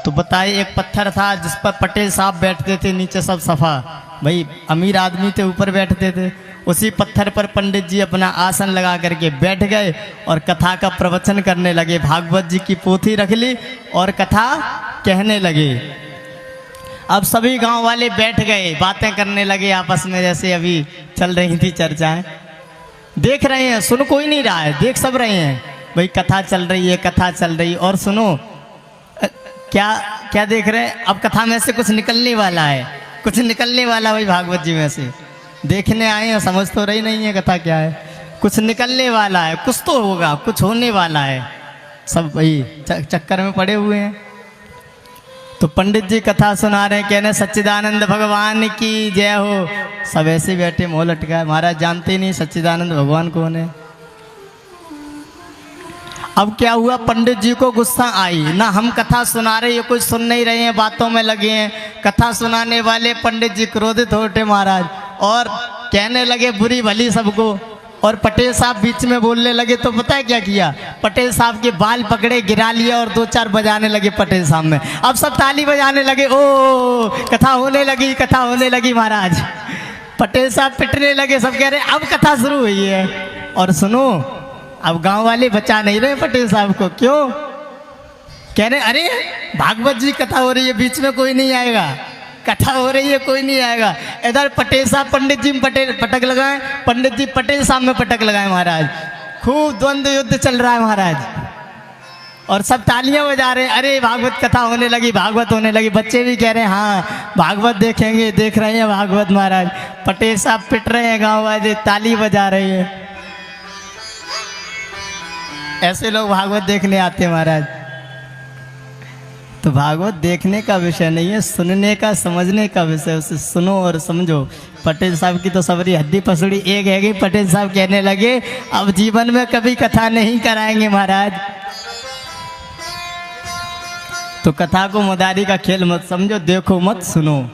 तो बताए एक पत्थर था जिस पर पटेल साहब बैठते थे, नीचे सब सफा, भाई अमीर आदमी थे ऊपर बैठते थे। उसी पत्थर पर पंडित जी अपना आसन लगा करके बैठ गए और कथा का प्रवचन करने लगे। भागवत जी की पोथी रख ली और कथा कहने लगे। अब सभी गांव वाले बैठ गए, बातें करने लगे आपस में, जैसे अभी चल रही थी चर्चाएं। देख रहे हैं, सुन कोई नहीं रहा है, देख सब रहे हैं, भाई कथा चल रही है, कथा चल रही। और सुनो क्या क्या देख रहे हैं, अब कथा में से कुछ निकलने वाला है, कुछ निकलने वाला भाई भागवत जी में से। देखने आए हैं, समझ तो रही नहीं है कथा क्या है, कुछ निकलने वाला है, कुछ तो होगा, कुछ होने वाला है। सब भाई चक्कर में पड़े हुए हैं। तो पंडित जी कथा सुना रहे हैं, कहने सच्चिदानंद भगवान की जय हो। सब ऐसे बैठे मोह लटका, महाराज जानते ही नहीं सच्चिदानंद भगवान कौन है। अब क्या हुआ, पंडित जी को गुस्सा आई ना, हम कथा सुना रहे, ये कुछ सुन नहीं रहे हैं, बातों में लगे हैं। कथा सुनाने वाले पंडित जी क्रोधित हो उठे महाराज और कहने लगे बुरी भली सबको। और पटेल साहब बीच में बोलने लगे तो पता है क्या किया, पटेल साहब के बाल पकड़े, गिरा लिया और दो चार बजाने लगे पटेल साहब में। अब सब ताली बजाने लगे, ओ कथा होने लगी, कथा होने लगी महाराज। पटेल साहब पिटने लगे, सब कह रहे अब कथा शुरू हुई है। और सुनो अब गांव वाले बचा नहीं रहे पटेल साहब को, क्यों, कह रहे अरे भागवत जी कथा हो रही है, बीच में कोई नहीं आएगा, कथा हो रही है कोई नहीं आएगा। इधर पटेल साहब पंडित जी में पटक लगाए, पंडित जी पटेल साहब में पटक लगाए महाराज। खूब द्वंद्व युद्ध चल रहा है महाराज और सब तालियां बजा रहे हैं, अरे भागवत कथा होने लगी, भागवत होने लगी। बच्चे भी कह रहे हैं हाँ भागवत देखेंगे, देख रहे हैं भागवत महाराज। पटेल साहब पिट रहे हैं, गाँव वाले ताली बजा रहे हैं। ऐसे लोग भागवत देखने आते हैं महाराज। तो भागवत देखने का विषय नहीं है, सुनने का, समझने का विषय। उसे सुनो और समझो। पटेल साहब की तो सबरी हड्डी पसड़ी एक है कि पटेल साहब कहने लगे अब जीवन में कभी कथा नहीं कराएंगे महाराज। तो कथा को मदारी का खेल मत समझो, देखो मत, सुनो।